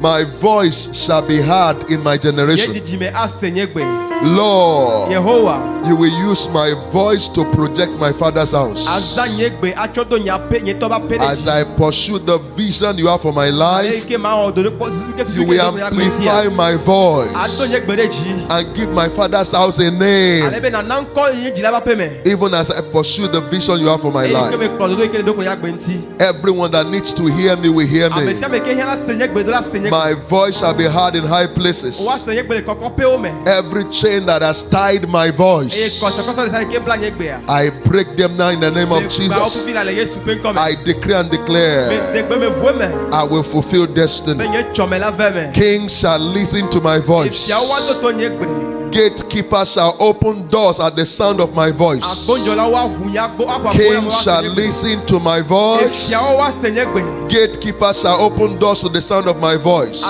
My voice shall be heard in my generation. Lord, you will use my voice to project my father's house. As I pursue the vision you have for my life, you will amplify my voice and give my father's house a name. Even as I pursue the vision you have for my life, everyone that needs to hear me will hear me. My voice shall be heard in high places. Every chain that has tied my voice, I break them now in the name of Jesus. I decree and declare, I will fulfill destiny. Kings shall listen to my voice. Gatekeepers shall open doors at the sound of my voice. Kings shall listen to my voice. Gatekeepers shall open doors to the sound of my voice.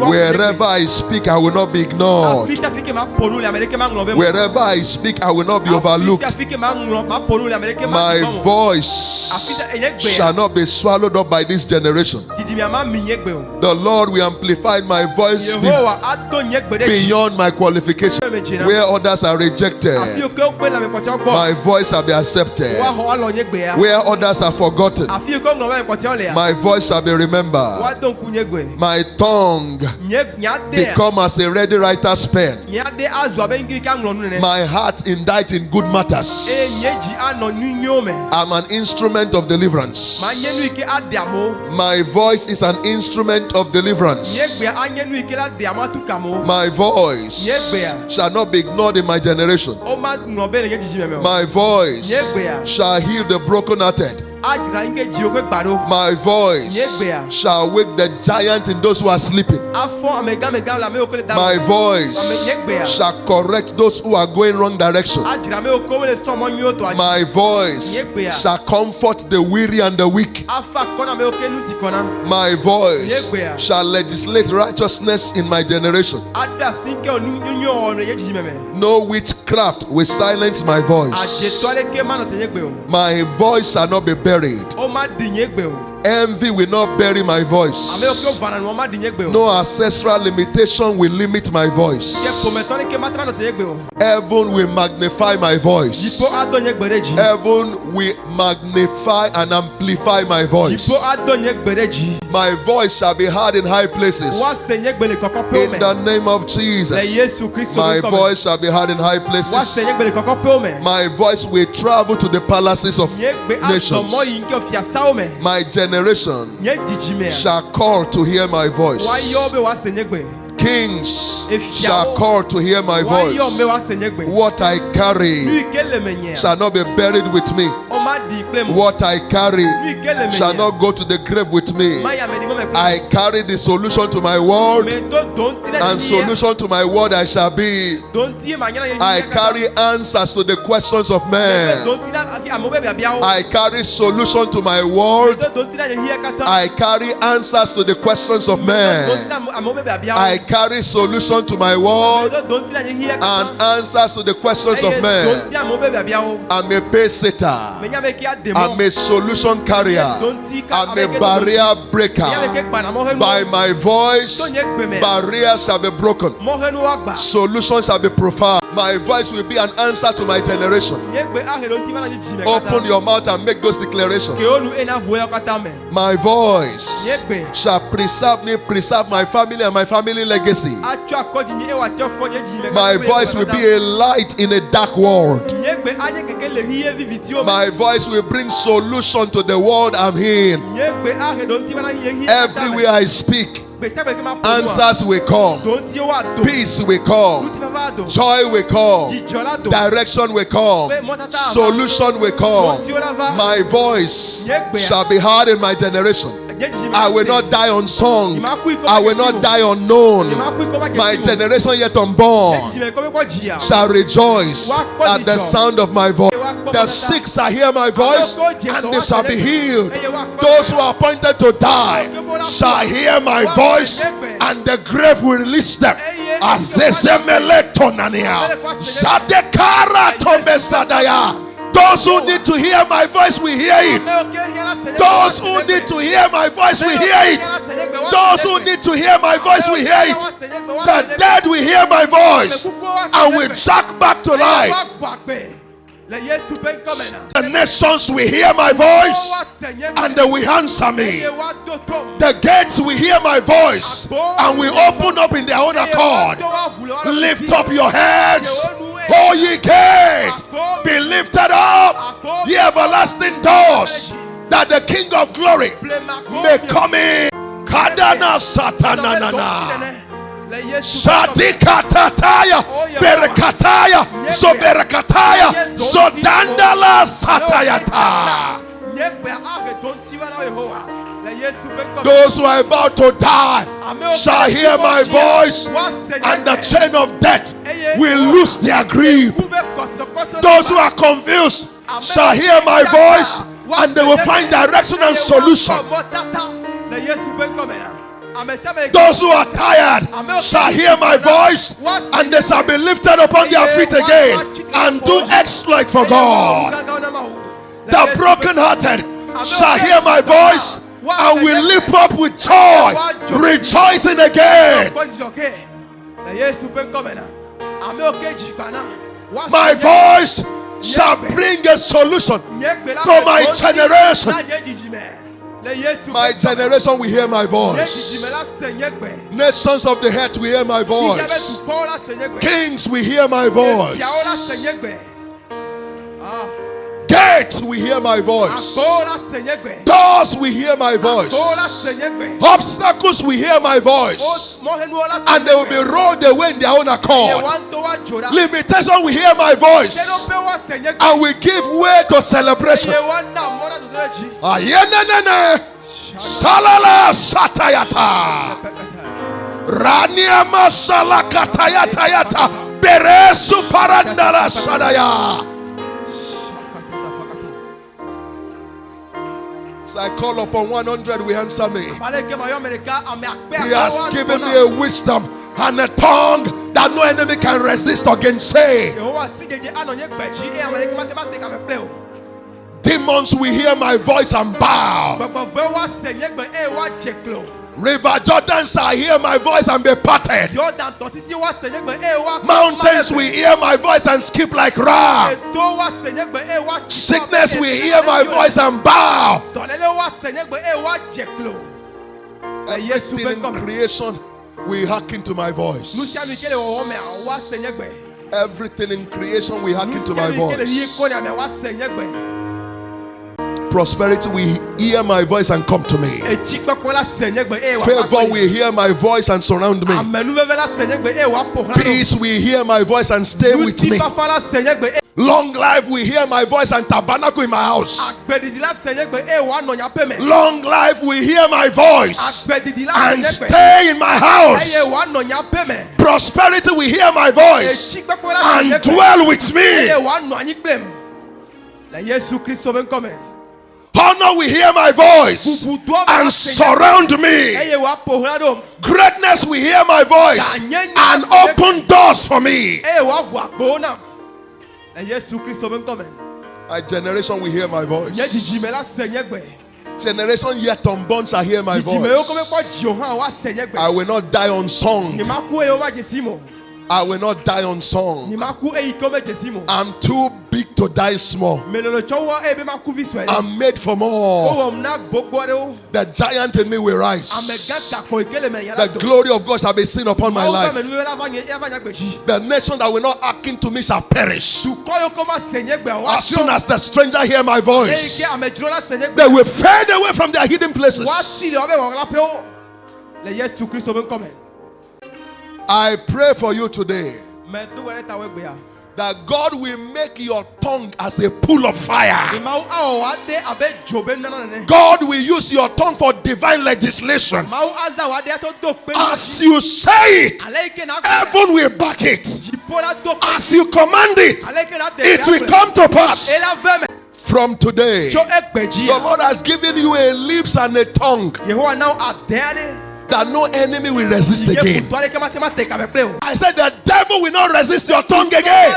Wherever I speak, I will not be ignored. Wherever I speak, I will not be overlooked. My voice shall not be swallowed up by this generation. The Lord will amplify my voice beyond my qualification. Where others are rejected, my voice shall be accepted. Where others are forgotten, my voice shall be remembered. My tongue become as a ready writer's pen. My heart indite in good matters. I'm an instrument of deliverance. My voice is an instrument of deliverance. My voice shall not be ignored in my generation. My voice shall heal the brokenhearted. My voice shall wake the giant in those who are sleeping. My voice shall correct those who are going wrong direction. My voice shall comfort the weary and the weak. My voice shall legislate righteousness in my generation. No witchcraft will silence my voice. My voice shall not be buried. Envy will not bury my voice. No ancestral limitation will limit my voice. Heaven will magnify my voice. Heaven will magnify and amplify my voice. My voice shall be heard in high places. In the name of Jesus, my voice shall be heard in high places. My voice will travel to the palaces of nations. My generation shall call to hear my voice. Kings shall call to hear my voice. What I carry shall not be buried with me. What I carry shall not go to the grave with me. I carry the solution to my world, and solution to my world I shall be. I carry answers to the questions of men. I carry solution to my world. I carry answers to the questions of men. I carry solution to my world and answers to the questions of men. I'm a pace setter. I'm a solution carrier. I'm a barrier breaker. By my voice, barriers shall be broken. Solutions shall be profound. My voice will be an answer to my generation. Open your mouth and make those declarations. My voice shall preserve me, preserve my family and my family legacy. My voice will be a light in a dark world. My voice will bring solution to the world I'm in. Everywhere I speak, answers will come. Peace will come. Joy will come. Direction will come. Solution will come. My voice shall be heard in my generation. I will not die unsung. I will not die unknown. My generation yet unborn shall rejoice at the sound of my voice. The sick shall hear my voice and they shall be healed. Those who are appointed to die shall hear my voice and the grave will release them. Those who need to hear my voice will hear it. Those who need to hear my voice will hear it. Those who need to hear my voice will hear it. The dead will hear my voice and will jack back to life. The nations will hear my voice and they will answer me. The gates will hear my voice and will open up in their own accord. Lift up your heads, O ye gates, be lifted up, ye everlasting doors, that the King of glory may come in. Kadana satanana. Sadikatataya, Berekataya, Zoberekataya, Zodandala Satayata. Those who are about to die shall hear my voice, and the chain of death will loose their grip. Those who are confused shall hear my voice, and they will find direction and solution. Those who are tired shall hear my voice, and they shall be lifted upon their feet again and do exploit for God. The brokenhearted shall hear my voice and will leap up with joy, rejoicing again. My voice shall bring a solution to my generation. My generation will hear my voice. Nations of the earth will hear my voice. Kings will hear my voice. Gates will hear my voice. Doors will hear my voice. Obstacles will hear my voice, and they will be rolled away in their own accord. Limitation will hear my voice and will give way to celebration. Salala satayata, Rania masala katayata yata, Beresu parandala sadaya. So I call upon 100, will answer me. He has given me a wisdom and a tongue that no enemy can resist or gainsay. Demons will hear my voice and bow. River Jordan shall hear my voice and be parted. Mountains will hear my voice and skip like ram. Sickness will hear my voice and bow. Everything in creation will hearken to my voice. Everything in creation will hearken to my voice. Prosperity will hear my voice and come to me. Favor will hear my voice and surround me. Peace will hear my voice and stay with me. Long life will hear my voice and tabernacle in my house. Long life will hear my voice and stay in my house. Prosperity will hear my voice and dwell with me. Honor will hear my voice and surround me. Greatness will hear my voice and open doors for me. My generation will hear my voice. Generation yet unborn shall hear my voice. I will not die on song. I will not die on song. I'm too big to die small. I'm made for more. The giant in me will rise. The glory of God shall be seen upon my life. The nation that will not hearken to me shall perish. As soon as the stranger hear my voice, they will fade away from their hidden places. I pray for you today that God will make your tongue as a pool of fire. God will use your tongue for divine legislation. As you say it, heaven will back it. As you command it, it will come to pass. From today, the Lord has given you a lips and a tongue that no enemy will resist again. I said the devil will not resist your tongue again.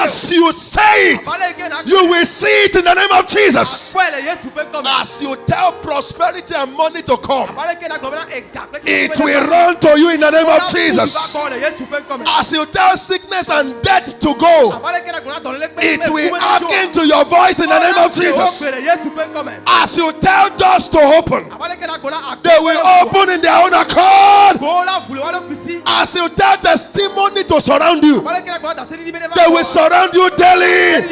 As you say it, you will see it in the name of Jesus. As you tell prosperity and money to come, it will run to you in the name of Jesus. As you tell sickness and death to go, it will hearken to your voice in the name of Jesus. As you tell doors to open, they will open in their own accord. As you tell testimony to surround you, they will surround you daily.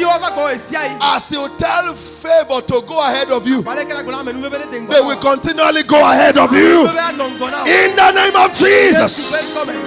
As you tell favor to go ahead of you, they will continually go ahead of you. In the name of Jesus.